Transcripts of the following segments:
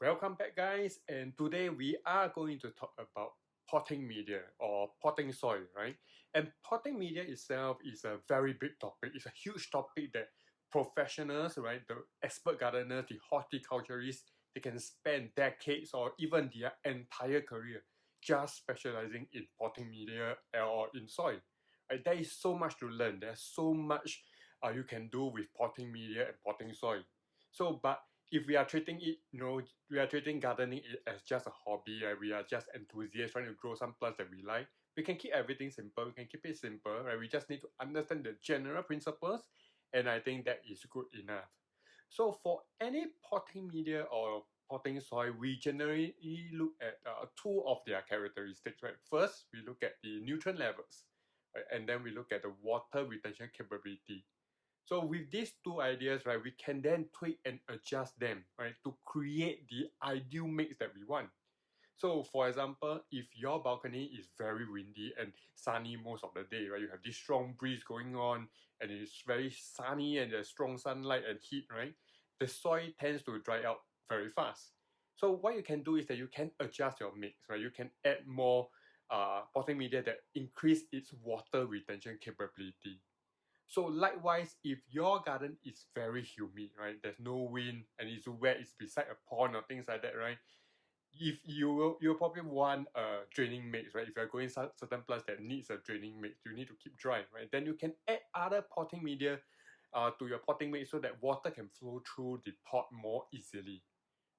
Welcome back, guys, and today we are going to talk about potting media or potting soil, right? And potting media itself is a very big topic. It's a huge topic that professionals, right, the expert gardeners, the horticulturists, they can spend decades or even their entire career just specializing in potting media or in soil. Right? There is so much to learn. There's so much you can do with potting media and potting soil. But if we are treating it, we are treating gardening it as just a hobby, right? We are just enthusiasts trying to grow some plants that we like. We can keep everything simple. We can keep it simple, right? We just need to understand the general principles, and I think that is good enough. So for any potting media or potting soil, we generally look at two of their characteristics, right? First, we look at the nutrient levels, right? And then we look at the water retention capability. So with these two ideas, right, we can then tweak and adjust them, right, to create the ideal mix that we want. So for example, if your balcony is very windy and sunny most of the day, right, you have this strong breeze going on and it's very sunny and there's strong sunlight and heat, right, the soil tends to dry out very fast. So what you can do is that you can adjust your mix, right? You can add more potting media that increase its water retention capability. So likewise, if your garden is very humid, right, there's no wind and it's wet, it's beside a pond or things like that, right? If you'll probably want a draining mix, right? If you're growing certain plants that needs a draining mix, you need to keep dry, right? Then you can add other potting media to your potting mix so that water can flow through the pot more easily.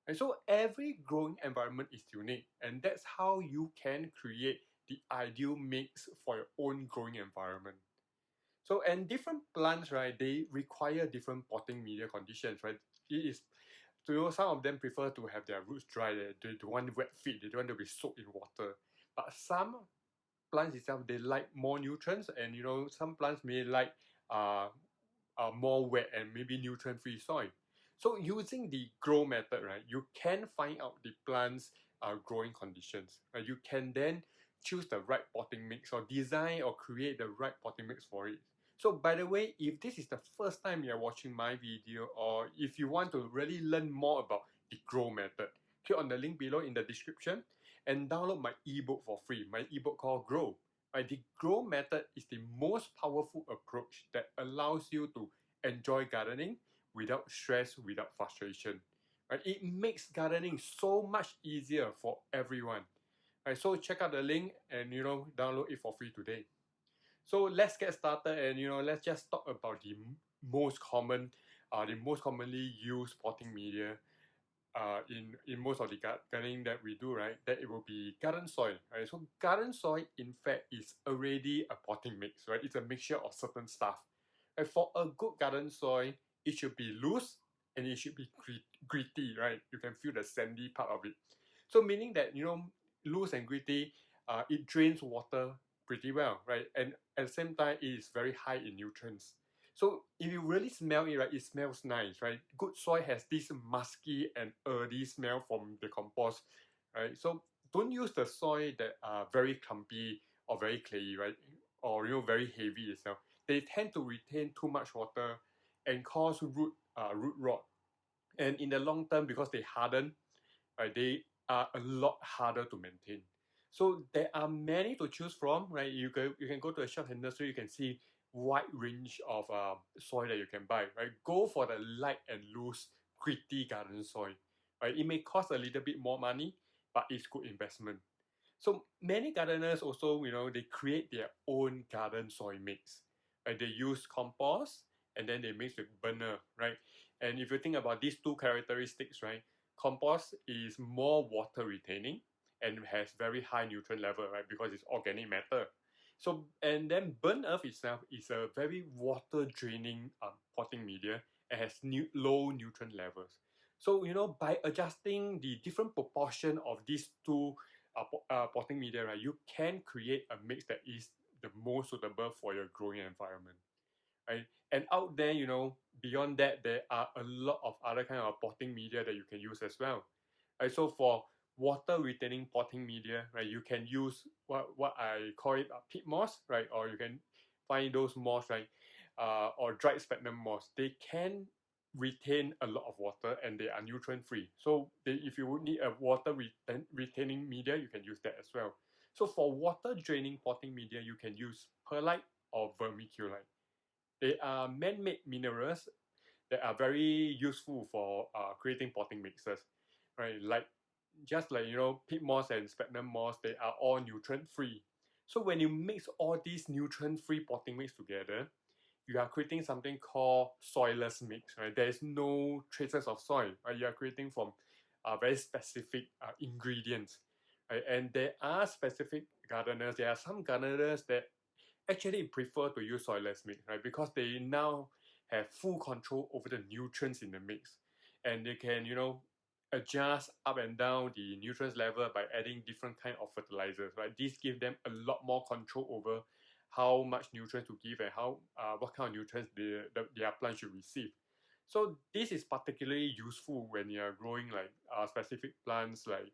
And so every growing environment is unique, and that's how you can create the ideal mix for your own growing environment. So and different plants, right, they require different potting media conditions, right? It is, some of them prefer to have their roots dry. They don't want wet feet. They don't want to be soaked in water. But some plants itself, they like more nutrients, and some plants may like uh, more wet and maybe nutrient-free soil. So using the grow method, right, you can find out the plant's growing conditions. You can then choose the right potting mix or design or create the right potting mix for it. So by the way, if this is the first time you're watching my video or if you want to really learn more about the grow method, click on the link below in the description and download my ebook for free, my ebook called Grow. Right, the grow method is the most powerful approach that allows you to enjoy gardening without stress, without frustration. Right, it makes gardening so much easier for everyone. Right, so check out the link and download it for free today. So let's get started and let's just talk about the most commonly used potting media in most of the gardening that we do, right? That it will be garden soil, right? So garden soil, in fact, is already a potting mix, right? It's a mixture of certain stuff. And for a good garden soil, it should be loose and it should be gritty, right? You can feel the sandy part of it. So meaning that loose and gritty, it drains water pretty well, right? And at the same time, it is very high in nutrients. So if you really smell it, right, it smells nice, right? Good soil has this musky and earthy smell from the compost, right? So don't use the soil that are very clumpy or very clayey, right? Or very heavy itself. They tend to retain too much water and cause root rot. And in the long term, because they harden, right, they are a lot harder to maintain. So there are many to choose from, right? You can go to a shop and nursery, you can see wide range of soil that you can buy, right? Go for the light and loose, gritty garden soil, right? It may cost a little bit more money, but it's good investment. So many gardeners also, they create their own garden soil mix. Right? They use compost and then they mix with burner, right? And if you think about these two characteristics, right? Compost is more water retaining and has very high nutrient level, right? Because it's organic matter. So and then burnt earth itself is a very water draining potting media and has low nutrient levels. So by adjusting the different proportion of these two potting media, right, you can create a mix that is the most suitable for your growing environment, right? And out there, beyond that, there are a lot of other kind of potting media that you can use as well, right? So for water retaining potting media, right, you can use what I call it peat moss, right? Or you can find those moss, right? Or dried sphagnum moss. They can retain a lot of water and they are nutrient free. So if you would need a water retaining media, you can use that as well. So for water draining potting media, you can use perlite or vermiculite. They are man-made minerals that are very useful for creating potting mixes, right? Like just like peat moss and sphagnum moss, they are all nutrient free. So when you mix all these nutrient free potting mix together, you are creating something called soilless mix, right? There is no traces of soil, right? You are creating from very specific ingredients, right? And there are specific gardeners. There are some gardeners that actually prefer to use soilless mix, right? Because they now have full control over the nutrients in the mix, and they can adjust up and down the nutrients level by adding different kind of fertilizers, right? This give them a lot more control over how much nutrients to give and how what kind of nutrients their plant should receive. So this is particularly useful when you are growing like specific plants like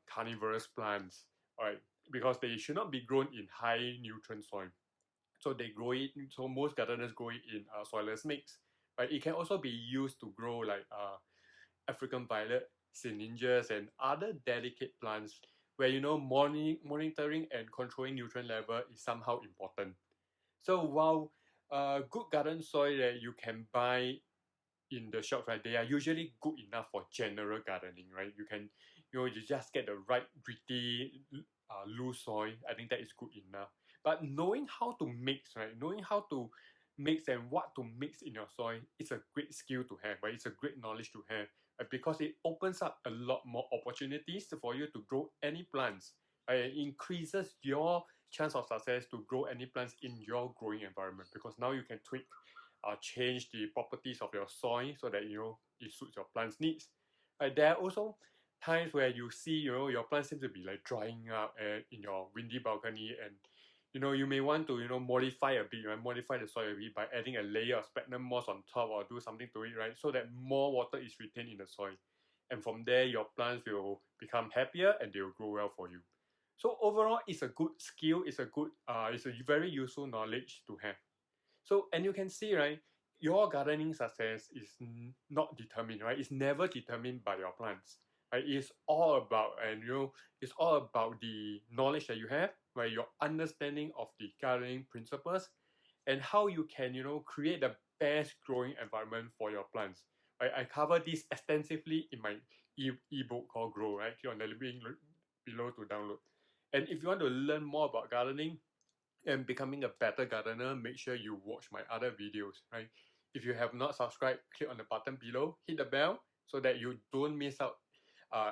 carnivorous plants, right? Because they should not be grown in high nutrient soil. So they grow it. So most gardeners grow it in soilless mix. Right? It can also be used to grow like African violet, sinninjas, and other delicate plants where monitoring and controlling nutrient level is somehow important. So while good garden soil that you can buy in the shop, right, they are usually good enough for general gardening, right? You just get the right gritty, loose soil. I think that is good enough. But knowing how to mix, right, knowing how to mix and what to mix in your soil is a great skill to have, right? It's a great knowledge to have, right? Because it opens up a lot more opportunities for you to grow any plants. Right? It increases your chance of success to grow any plants in your growing environment because now you can change the properties of your soil so that it suits your plant's needs. There are also times where you see your plants seem to be like drying up in your windy balcony, and you may want to modify a bit, right? Modify the soil a bit by adding a layer of sphagnum moss on top or do something to it, right? So that more water is retained in the soil, and from there your plants will become happier and they will grow well for you. So overall, it's a good skill. It's a very useful knowledge to have. So, and you can see, right, your gardening success is not determined, right? It's never determined by your plants, right? It's all about the knowledge that you have, right? Your understanding of the gardening principles and how you can, create the best growing environment for your plants, right? I cover this extensively in my ebook called Grow, right? Click on the link below to download. And if you want to learn more about gardening, and becoming a better gardener, make sure you watch my other videos, right? If you have not subscribed, click on the button below, hit the bell so that you don't miss out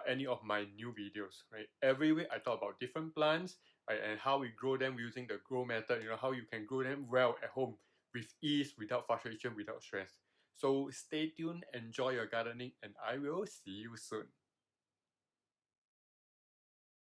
any of my new videos, right? Every week I talk about different plants, right, and how we grow them using the grow method, how you can grow them well at home with ease, without frustration, without stress. So stay tuned, enjoy your gardening, and I will see you soon.